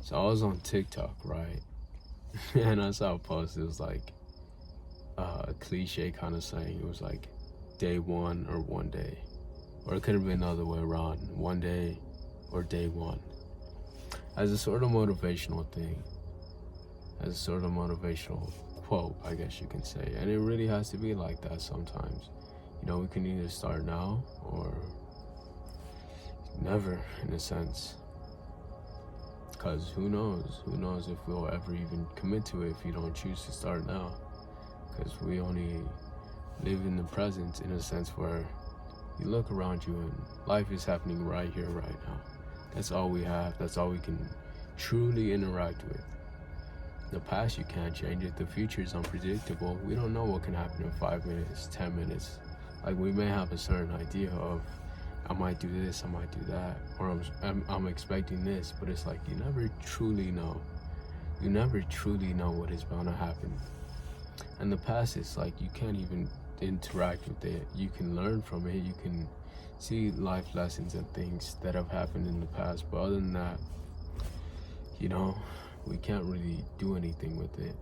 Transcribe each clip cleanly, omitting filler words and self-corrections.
So I was on TikTok, right? And I saw a post. It was like a cliche kind of saying. It was like day one or one day, or it could have been the other way around, one day or day one, as a sort of motivational thing, as a sort of motivational quote, I guess you can say. And it really has to be like that sometimes. You know, we can either start now or never, in a sense. Because who knows if we'll ever even commit to it if you don't choose to start now. Because we only live in the present, in a sense where you look around you and life is happening right here, right now. That's all we have. That's all we can truly interact with. The past, you can't change it. The future is unpredictable. We don't know what can happen in 5 minutes, 10 minutes. Like, we may have a certain idea of, I might do this, I might do that, or I'm expecting this, but it's like you never truly know. You never truly know what is bound to happen. And the past is like you can't even interact with it. You can learn from it. You can see life lessons and things that have happened in the past. But other than that, you know, we can't really do anything with it.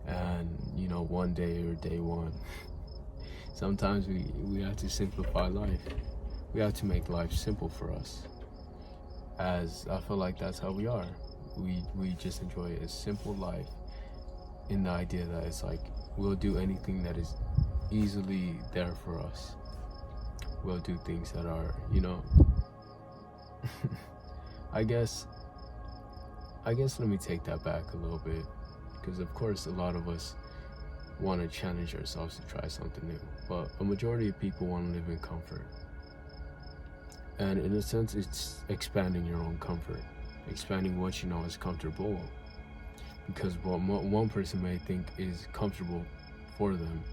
And, you know, one day or day one. Sometimes we have to simplify life. We have to make life simple for us. As I feel like that's how we are. We just enjoy a simple life in the idea that it's like we'll do anything that is easily there for us. We'll do things that are, you know, I guess let me take that back a little bit. Because of course a lot of us want to challenge ourselves to try something new, but a majority of people want to live in comfort. And in a sense, it's expanding your own comfort, expanding what you know is comfortable. Because what one person may think is comfortable for them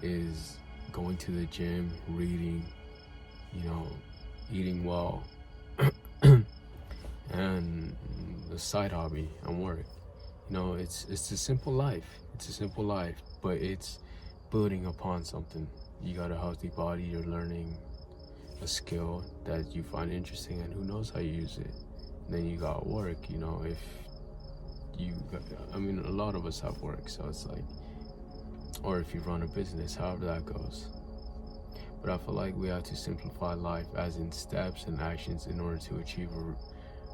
is going to the gym, reading, you know, eating well, and the side hobby and work. You know, it's a simple life. It's a simple life, but it's building upon something. You got a healthy body, you're learning a skill that you find interesting, and who knows how you use it. And then you got work, you know, if you got, I mean, a lot of us have work, so it's like, or if you run a business, however that goes. But I feel like we have to simplify life as in steps and actions in order to achieve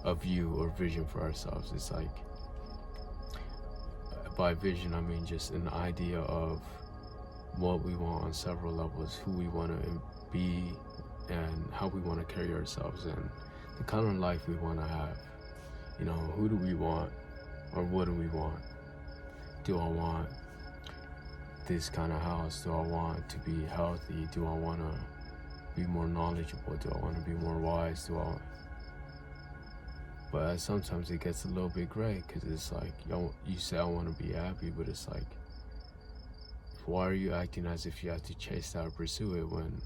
a view or vision for ourselves. It's like, by vision, I mean just an idea of what we want on several levels, who we want to be, and how we want to carry ourselves, and the kind of life we want to have. You know, who do we want, or what do we want? Do I want this kind of house? Do I want to be healthy? Do I want to be more knowledgeable? Do I want to be more wise? But sometimes it gets a little bit gray, because it's like, you say I want to be happy, but it's like, why are you acting as if you have to chase that or pursue it, when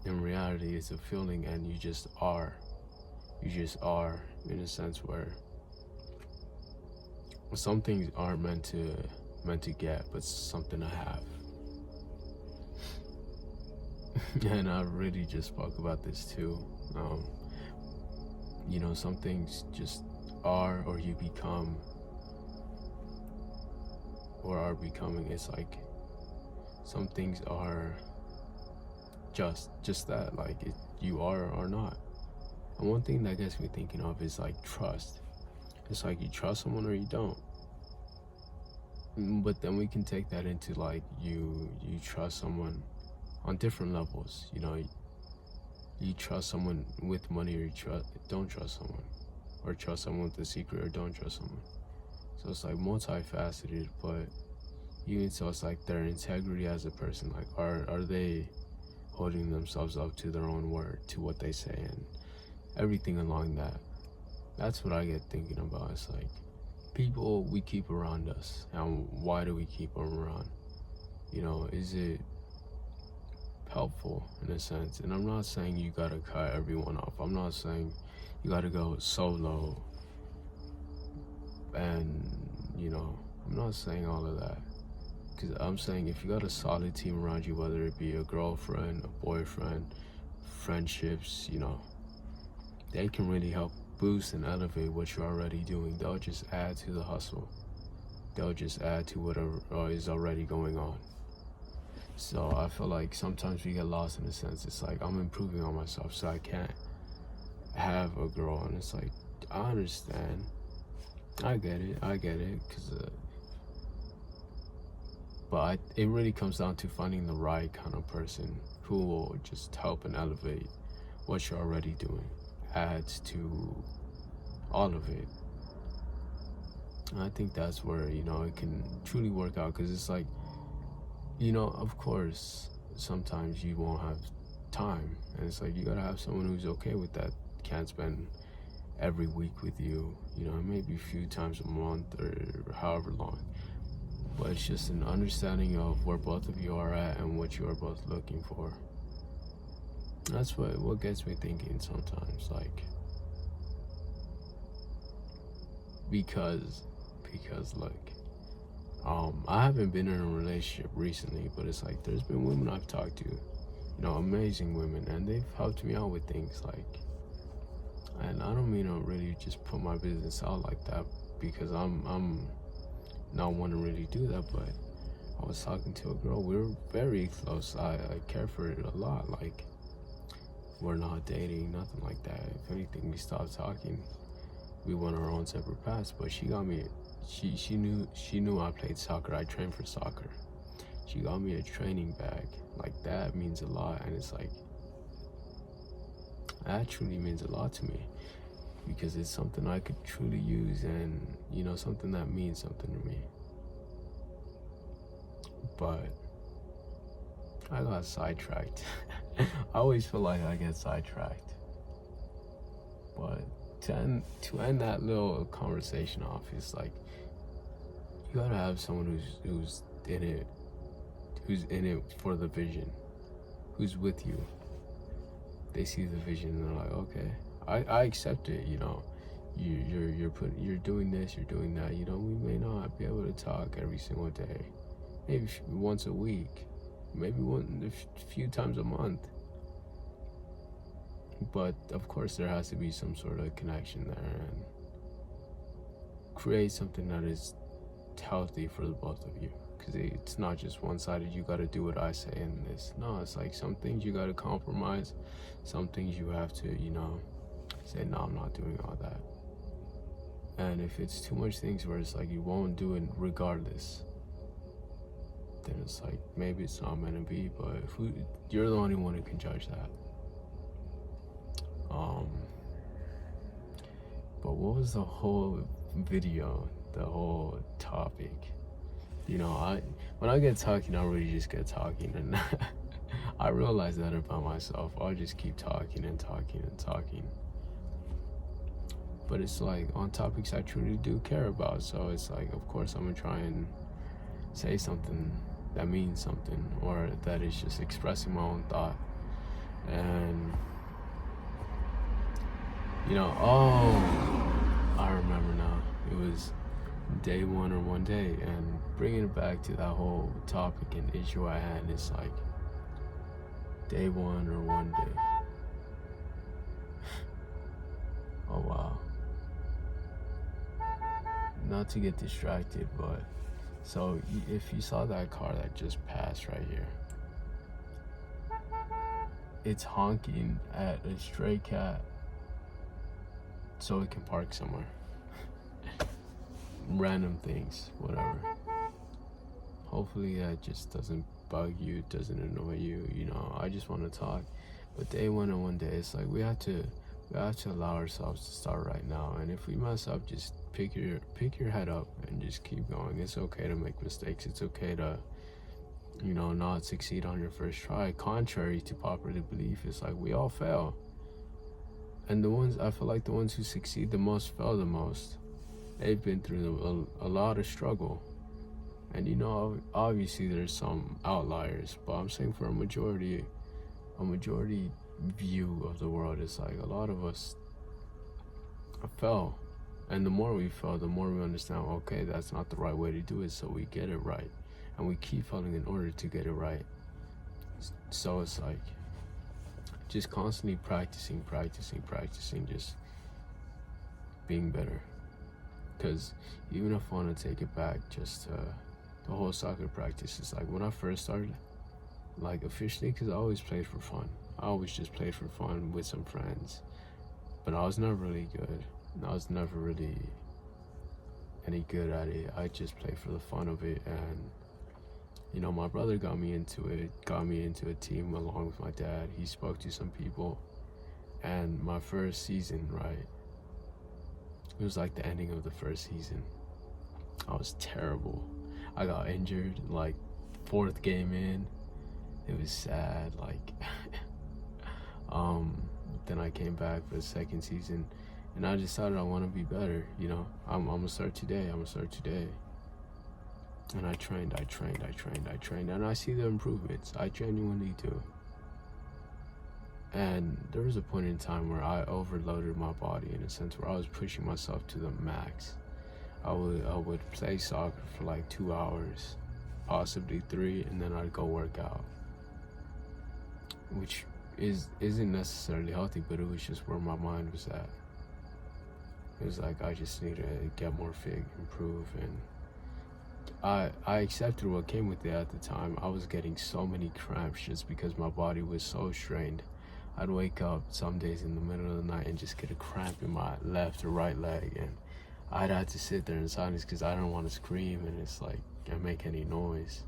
in reality it's a feeling and you just are. You just are, in a sense where some things aren't meant to get, but something to have. And I really just spoke about this too. You know, some things just are, or you become, or are becoming. It's like some things are just that, like you are or not. And one thing that gets me thinking of is like trust. It's like you trust someone or you don't. But then we can take that into like you trust someone on different levels. You know, you trust someone with money, or you don't trust someone, or trust someone with a secret, or don't trust someone. So it's like multifaceted. But even so, it's like their integrity as a person. Like, are they holding themselves up to their own word, to what they say, and everything along that. That's what I get thinking about. It's like people we keep around us, and why do we keep them around? You know, is it helpful in a sense? And I'm not saying you gotta cut everyone off. I'm not saying you gotta go solo, and you know, I'm not saying all of that. Because I'm saying if you got a solid team around you, whether it be a girlfriend, a boyfriend, friendships, you know, they can really help boost and elevate what you're already doing. They'll just add to the hustle. They'll just add to whatever is already going on. So I feel like sometimes we get lost in a sense. It's like I'm improving on myself, so I can't have a girl. And it's like, I understand. I get it. But it really comes down to finding the right kind of person who will just help and elevate what you're already doing. Adds to all of it. And I think that's where, it can truly work out, because it's like, of course, sometimes you won't have time. And it's like, you gotta have someone who's okay with that. Can't spend every week with you, maybe a few times a month or however long. But it's just an understanding of where both of you are at and what you are both looking for. That's what gets me thinking sometimes, like, because look, I haven't been in a relationship recently, but it's like there's been women I've talked to, amazing women, and they've helped me out with things like, and I don't mean to really just put my business out like that, because I'm not one to really do that, but I was talking to a girl, we were very close, I care for her a lot, like, we're not dating, nothing like that. If anything, we stopped talking, we went our own separate paths. But she got me, she knew I played soccer, I trained for soccer. She got me a training bag. Like, that means a lot. And it's like, that truly means a lot to me, because it's something I could truly use, and something that means something to me. But I got sidetracked. I always feel like I get sidetracked. But to end that little conversation off, it's like, you gotta have someone who's in it for the vision, who's with you. They see the vision and they're like, okay, I accept it. You're doing this, you're doing that. We may not be able to talk every single day, maybe once a week, maybe a few times a month. But of course, there has to be some sort of connection there, and create something that is healthy for the both of you. Because it's not just one-sided, you got to do what I say in this. No, it's like some things you got to compromise, some things you have to, say, no, I'm not doing all that. And if it's too much things where it's like you won't do it regardless, then it's like, maybe it's not meant to be. But you're the only one who can judge that. But what was the whole video, the whole topic? When I get talking, I really just get talking, and I realize that about myself. I'll just keep talking and talking and talking. But it's like on topics I truly do care about, so it's like, of course, I'm gonna try and say something that means something, or that is just expressing my own thought. And I remember now, it was day one or one day, and bringing it back to that whole topic and issue I had, it's like day one or one day. Oh wow. Not to get distracted, but so if you saw that car that just passed right here, it's honking at a stray cat so it can park somewhere. Random things, whatever. Hopefully that just doesn't bug you, doesn't annoy you. I just want to talk. But day one and one day, it's like we have to allow ourselves to start right now. And if we mess up, just pick your head up and just keep going. It's okay to make mistakes. It's okay to not succeed on your first try. Contrary to popular belief, it's like we all fail. And I feel like the ones who succeed the most fail the most. They've been through a lot of struggle. And obviously there's some outliers, but I'm saying for a majority view of the world, it's like a lot of us fell. And the more we fail, the more we understand, okay, that's not the right way to do it, so we get it right. And we keep failing in order to get it right. So it's like just constantly practicing, just being better. Because even if I want to take it back, just the whole soccer practice is like when I first started, like officially, because I always played for fun. I always just played for fun with some friends, but I was never really good. I was never really any good at it. I just played for the fun of it, and you know, my brother got me into it, got me into a team along with my dad. He spoke to some people, and my first season, right, it was like the ending of the first season. I was terrible. I got injured like 4th game in. It was sad. Like, then I came back for the 2nd season, and I decided I want to be better. You know, I'm gonna start today. And I trained, and I see the improvements. I genuinely do. And there was a point in time where I overloaded my body in a sense where I was pushing myself to the max. I would play soccer for like 2 hours, possibly 3, and then I'd go work out, which isn't necessarily healthy, but it was just where my mind was at. It was like I just need to get more fit, improve, and I accepted what came with it at the time. I was getting so many cramps just because my body was so strained. I'd wake up some days in the middle of the night and just get a cramp in my left or right leg, and I'd have to sit there in silence because I don't want to scream, and it's like I can't make any noise.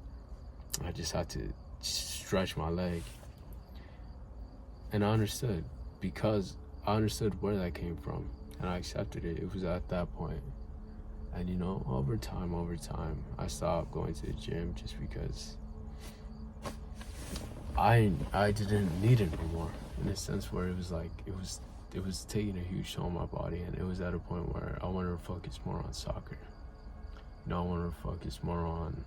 I just had to stretch my leg. And I understood, because I understood where that came from, and I accepted it. It was at that point. And you know, over time, I stopped going to the gym just because I didn't need it no more, in a sense where it was like, it was taking a huge toll on my body, and it was at a point where I wanted to focus more on soccer. You know, I wanted to focus more on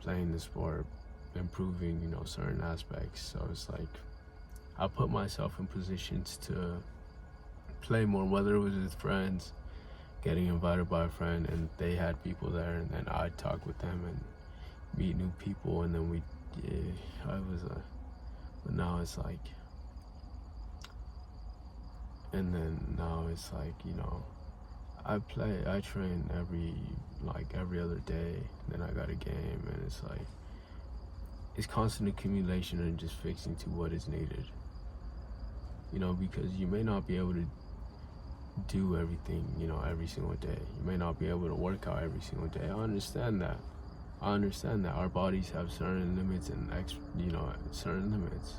playing the sport, improving, you know, certain aspects. So it's like, I put myself in positions to play more, whether it was with friends, getting invited by a friend and they had people there, and then I'd talk with them and meet new people, and then but now it's like, you know, I train every other day, then I got a game, and it's like, it's constant accumulation and just fixing to what is needed. You know, because you may not be able to do everything, you know, every single day. You may not be able to work out every single day. I understand that. Our bodies have certain limits and certain limits.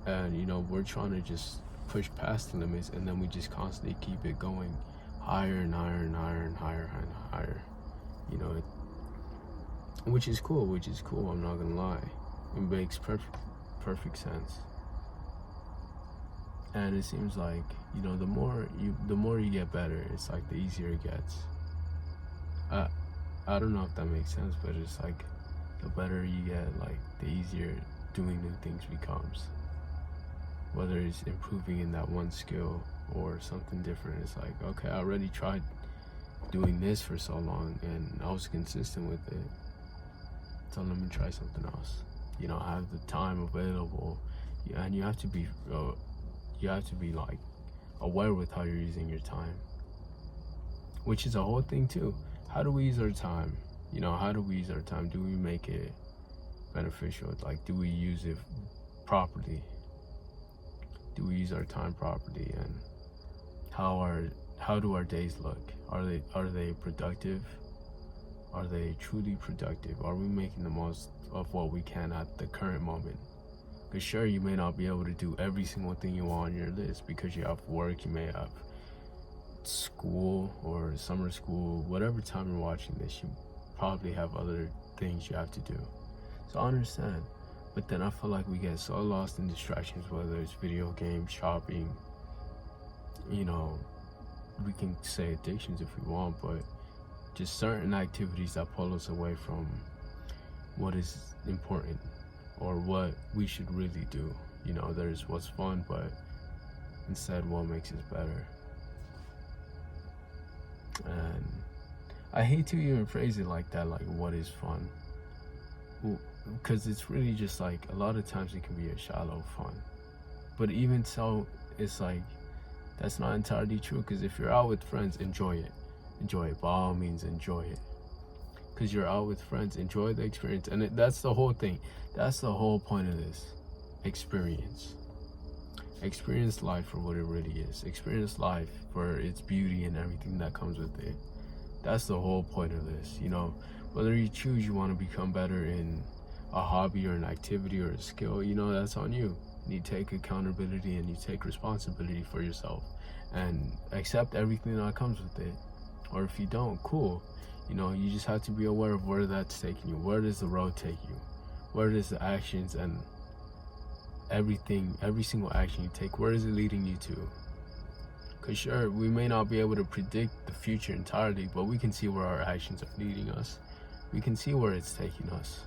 And, you know, we're trying to just push past the limits, and then we just constantly keep it going higher and higher and higher and higher and higher. You know, which is cool, I'm not gonna lie. It makes perfect sense. And it seems like, you know, the more you get better, it's like the easier it gets. I don't know if that makes sense, but it's like the better you get, like the easier doing new things becomes. Whether it's improving in that one skill or something different, it's like, okay, I already tried doing this for so long and I was consistent with it, so let me try something else. You know, have the time available, and you have to be like aware with how you're using your time, which is a whole thing too. How do we use our time? You know, how do we use our time? Do we make it beneficial? Like, do we use it properly? Do we use our time properly? And how do our days look? Are they productive? Are they truly productive? Are we making the most of what we can at the current moment? Because sure, you may not be able to do every single thing you want on your list because you have work, you may have school or summer school, whatever time you're watching this, you probably have other things you have to do. So I understand, but then I feel like we get so lost in distractions, whether it's video games, shopping, you know, we can say addictions if we want, but just certain activities that pull us away from what is important or what we should really do. You know, there's what's fun, but instead what makes us better. And I hate to even phrase it like that, like what is fun, because it's really just like, a lot of times it can be a shallow fun, but even so, it's like That's not entirely true, because if you're out with friends, enjoy it. Enjoy it. By all means, enjoy it. Because you're out with friends, enjoy the experience. And that's the whole thing. That's the whole point of this. Experience. Experience life for what it really is. Experience life for its beauty and everything that comes with it. That's the whole point of this. You know, whether you choose you want to become better in a hobby or an activity or a skill, you know, that's on you. You take accountability and you take responsibility for yourself and accept everything that comes with it. Or if you don't, cool. You know, you just have to be aware of where that's taking you. Where does the road take you? Where does the actions and everything, every single action you take, where is it leading you to? Because sure, we may not be able to predict the future entirely, but we can see where our actions are leading us. We can see where it's taking us.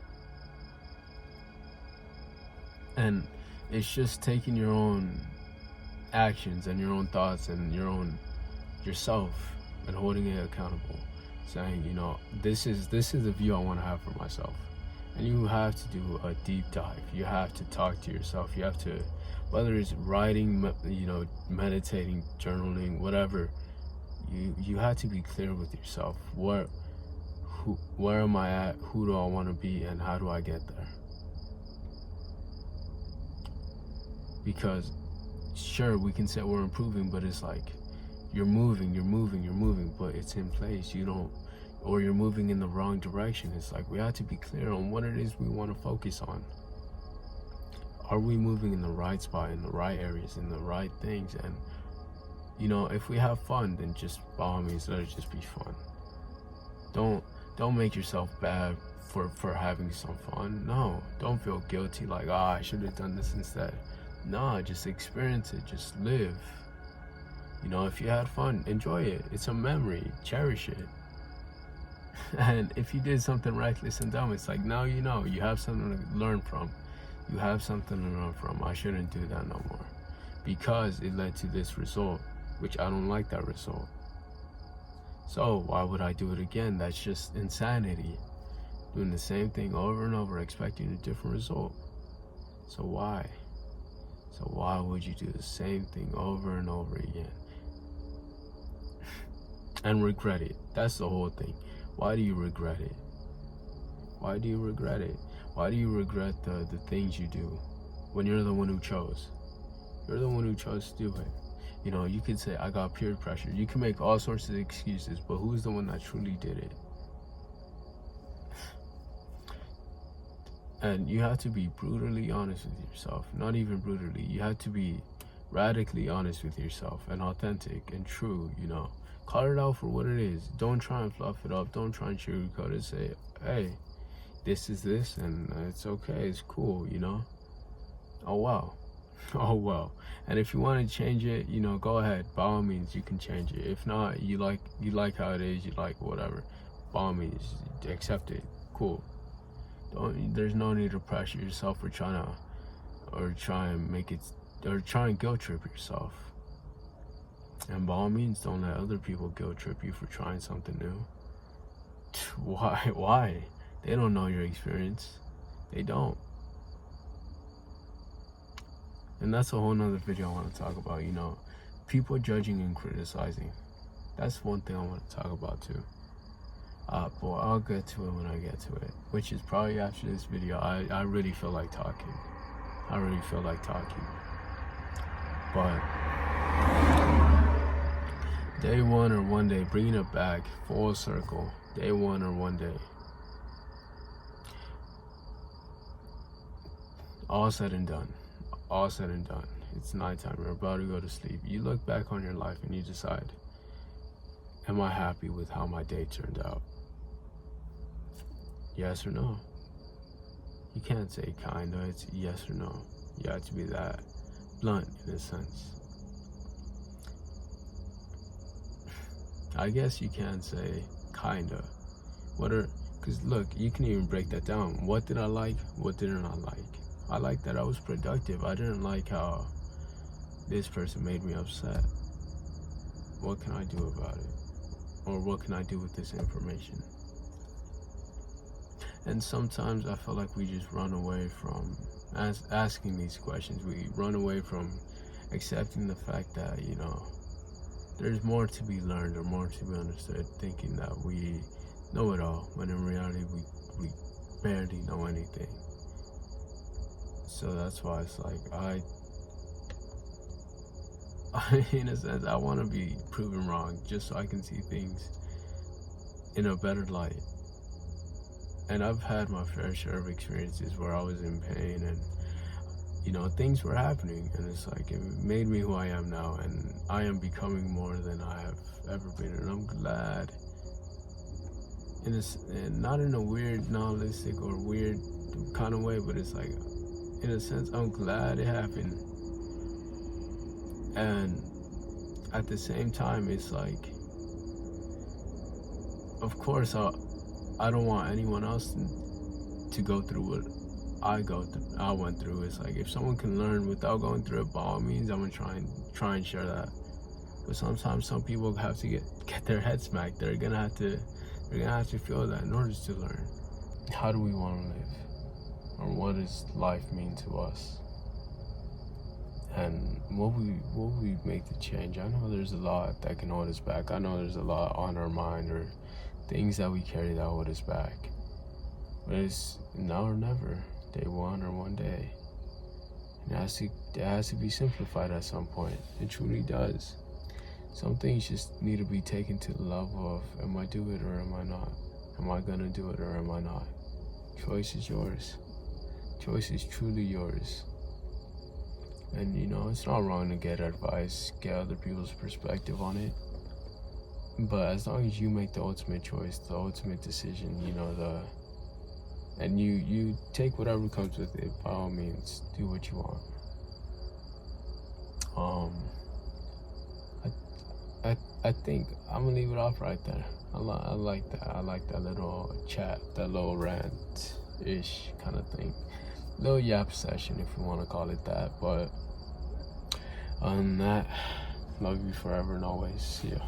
And it's just taking your own actions and your own thoughts and yourself and holding it accountable, saying, you know, this is the view I want to have for myself. And you have to do a deep dive. You have to talk to yourself. You have to, whether it's writing, you know, meditating, journaling, whatever, you have to be clear with yourself. Where am I at? Who do I want to be? And how do I get there? Because sure, we can say we're improving, but it's like you're moving, but it's in place. You don't, or you're moving in the wrong direction. It's like we have to be clear on what it is we want to focus on. Are we moving in the right spot, in the right areas, in the right things? And you know, if we have fun, then just by all means, let it just be fun. Don't make yourself bad for having some fun. No, don't feel guilty like, I should have done this instead. No, just experience it, just live. You know, if you had fun, enjoy it. It's a memory, cherish it. And if you did something reckless and dumb, it's like, now you know, you have something to learn from. You have something to learn from. I shouldn't do that no more, because it led to this result, which I don't like that result. So why would I do it again? That's just insanity. Doing the same thing over and over, expecting a different result. So why? So why would you do the same thing over and over again? And regret it. That's the whole thing. Why do you regret it? Why do you regret it? Why do you regret the things you do when you're the one who chose? You're the one who chose to do it. You know, you could say, I got peer pressure. You can make all sorts of excuses, but who's the one that truly did it? And you have to be brutally honest with yourself. Not even brutally. You have to be radically honest with yourself and authentic and true, you know. Call it out for what it is. Don't try and fluff it up. Don't try and sugarcoat it. Say, hey, this is this, and it's okay. It's cool, you know. Oh, wow. Oh, well. And if you want to change it, you know, go ahead. By all means, you can change it. If not, you like how it is, you like whatever, by all means, accept it. Cool. There's no need to pressure yourself or try and guilt trip yourself. And by all means, don't let other people guilt trip you for trying something new. Why? They don't know your experience. They don't. And that's a whole nother video I want to talk about, you know, people judging and criticizing. That's one thing I want to talk about too. But I'll get to it when I get to it, which is probably after this video. I really feel like talking. But day one or one day, bringing it back full circle, day one or one day, all said and done, it's nighttime, you're about to go to sleep. You look back on your life and you decide, am I happy with how my day turned out? Yes or no? You can't say kinda, it's yes or no. You have to be that blunt in a sense. I guess you can say kinda. Because look, you can even break that down. What did I like? What didn't I like? I liked that I was productive. I didn't like how this person made me upset. What can I do about it? Or what can I do with this information? And sometimes I feel like we just run away from asking these questions. We run away from accepting the fact that, you know, there's more to be learned or more to be understood, thinking that we know it all, when in reality we barely know anything. So that's why it's like in a sense, I want to be proven wrong just so I can see things in a better light. And I've had my fair share of experiences where I was in pain and, you know, things were happening, and it's like it made me who I am now, and I am becoming more than I have ever been, and I'm glad. And not in a weird, nihilistic or weird kind of way, but it's like, in a sense, I'm glad it happened. And at the same time, it's like, of course, I don't want anyone else to go through what I went through. It's like, if someone can learn without going through it, by all means, I'm gonna try and share that. But sometimes some people have to get their head smacked. They're gonna have to feel that in order to learn. How do we want to live? Or what does life mean to us? And will we make the change? I know there's a lot that can hold us back. I know there's a lot on our mind or things that we carry that hold us back. But it's now or never, day one or one day. And it has to be simplified at some point. It truly does. Some things just need to be taken to the level of, am I do it or am I not? Am I gonna do it or am I not? Choice is yours. Choice is truly yours. And you know, it's not wrong to get advice, get other people's perspective on it. But as long as you make the ultimate choice, the ultimate decision, you know, and you take whatever comes with it, by all means, do what you want. I think I'm gonna leave it off right there. I like that. I like that little chat, that little rant-ish kind of thing. Little yap session, if you want to call it that. But other than that, love you forever and always. See ya.